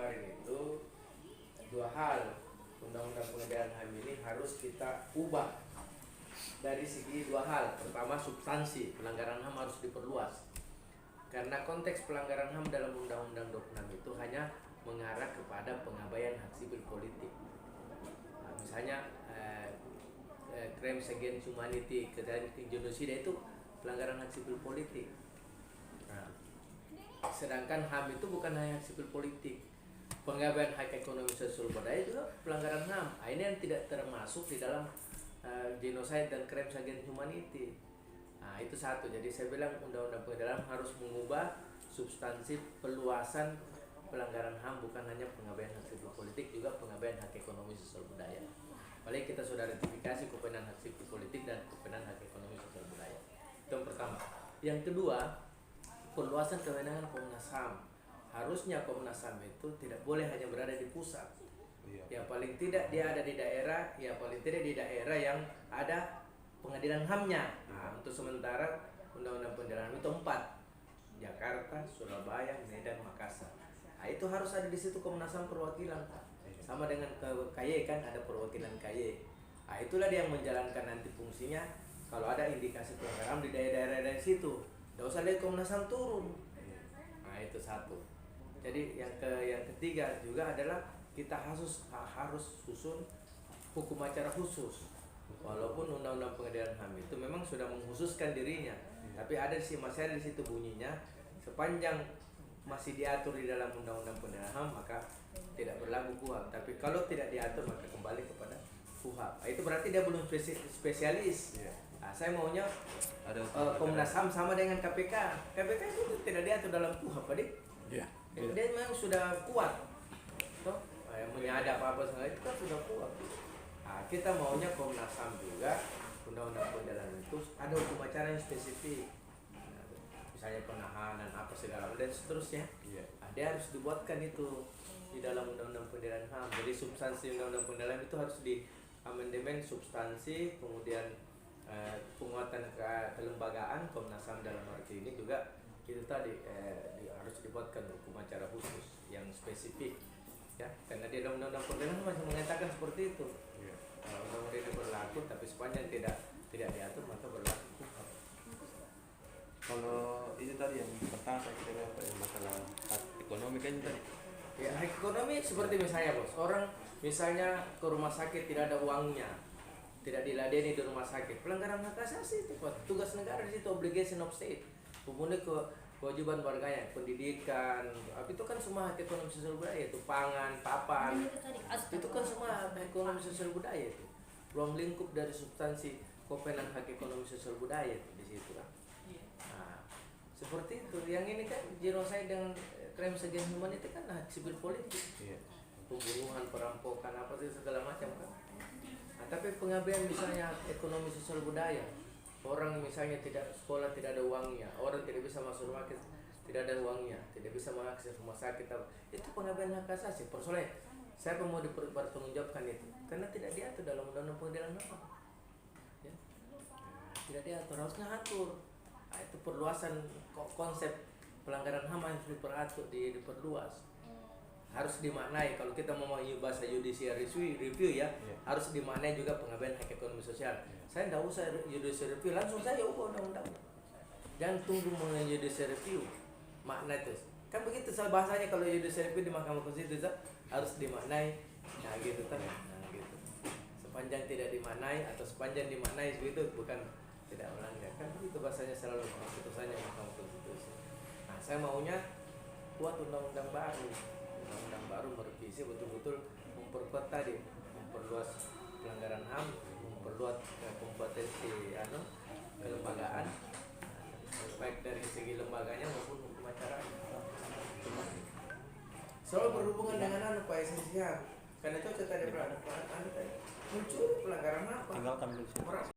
kemarin itu dua hal. Undang-undang pengendalian HAM ini harus kita ubah dari segi dua hal. Pertama, substansi pelanggaran HAM harus diperluas, karena konteks pelanggaran HAM dalam Undang-Undang 26 itu hanya mengarah kepada pengabaian hak sipil politik. Nah, misalnya crimes against humanity, kejahatan genosida itu pelanggaran hak sipil politik. Nah, sedangkan HAM itu bukan hanya hak sipil politik. Pengabaian hak ekonomi sosial budaya juga pelanggaran HAM. Nah, ini yang tidak termasuk di dalam genocide dan crimes against humanity. Nah, itu satu. Jadi saya bilang undang-undang pengendalian harus mengubah substansi peluasan pelanggaran HAM, bukan hanya pengabaian hak sipil politik, juga pengabaian hak ekonomi sosial budaya. Paling kita sudah ratifikasi kewenangan hak sipil politik dan kewenangan hak ekonomi sosial budaya. Itu yang pertama. Yang kedua, perluasan kewenangan Komnas HAM. Harusnya Komnas HAM itu tidak boleh hanya berada di pusat. Ya paling tidak dia ada di daerah, ya paling tidak di daerah yang ada pengadilan HAM-nya. Nah, untuk sementara Undang-Undang Pengendalian HAM itu 4. Jakarta, Surabaya, Medan, Makassar. Nah, itu harus ada di situ Komnas HAM perwakilan, Pak. Sama dengan ke KY kan ada perwakilan KY. Nah, itulah dia yang menjalankan nanti fungsinya kalau ada indikasi pelanggaran di daerah-daerah situ. Tidak usah lihat Komnas HAM turun. Nah, itu satu. Jadi yang ketiga juga adalah kita harus susun hukum acara khusus. Walaupun Undang-Undang Pengendalian HAM itu memang sudah mengkhususkan dirinya, tapi ada masih ada di situ bunyinya, sepanjang masih diatur di dalam Undang-Undang Pengendalian HAM maka tidak berlaku KUHAP. Tapi kalau tidak diatur maka kembali kepada KUHAP. Nah, itu berarti dia belum spesialis. Nah, saya maunya Komnas HAM sama dengan KPK. KPK itu tidak diatur dalam KUHAP, Pak. Dia memang sudah kuat. Toh, menyadap apa segala itu kan sudah kuat. Nah, kita maunya Komnas HAM juga Undang-Undang Pengendalian itu ada hukum acara yang spesifik. Nah, misalnya penahanan apa segala dan seterusnya. Nah, dia harus dibuatkan itu di dalam Undang-Undang Pengendalian HAM. Jadi substansi Undang-Undang Pengendalian itu harus di amandemen substansi, kemudian penguatan kelembagaan Komnas HAM dalam arti ini juga itu tadi harus dibuatkan hukum acara khusus yang spesifik, ya, karena di dalam Undang-Undang Pengendalian masih mengatakan seperti itu. Undang-undang ini berlaku, tapi sepanjang tidak diatur maka berlaku. Kalau itu tadi yang pertama kita apa ya, masalah hak ekonomi kan tadi. Ya, hak ekonomi seperti misalnya bos, orang misalnya ke rumah sakit tidak ada uangnya, tidak diladeni di rumah sakit, pelanggaran hak asasi itu Pak. Tugas negara di situ, obligation of state, memenuhi kewajiban warganya, pendidikan, itu kan semua hak ekonomi sosial budaya itu, pangan, papan, itu kan semua hak ekonomi sosial budaya itu, ruang lingkup dari substansi kewenangan hak ekonomi sosial budaya itu di situ kan. Nah, seperti itu. Yang ini kan genocide dengan crimes against humanity kan hak sipil politik, pembunuhan, perampokan, apa sih segala macam kan. Nah, tapi pengabaian misalnya ekonomi sosial budaya, orang misalnya tidak sekolah, tidak ada uangnya, orang tidak bisa masuk rumah sakit, tidak ada uangnya, tidak bisa mengakses rumah sakit, itu pengabaian hak asasi. Persoalannya siapa mau dipertanggungjawabkan itu? Karena tidak diatur dalam Undang-Undang Pengendalian HAM. Ya. Tidak diatur, harusnya atur. Nah, itu perluasan konsep pelanggaran HAM harus diperluas. Harus dimaknai, kalau kita mau bahasa judicial review ya, harus dimaknai juga pengabaian hak ekonomi sosial. Saya tidak usah judicial review, langsung saja ubah undang-undang. Jangan tunggu mengenai judicial review, makna itu kan begitu bahasanya. Kalau judicial review di Mahkamah Konstitusi harus dimaknai, nah gitu kan. Nah, gitu. Sepanjang tidak dimaknai atau sepanjang dimaknai begitu bukan tidak melanggar, kan begitu bahasanya selalu keputusannya Mahkamah Konstitusi. Nah, saya maunya buat undang-undang baru merevisi betul-betul memperkuat tadi, memperluas pelanggaran HAM, memperluas kompetensi kelembagaan, baik dari segi lembaganya maupun hukum acaranya. Selalu berhubungan dengan Pak esensial, karena cocok tadi muncul pelanggaran apa? Tinggal kami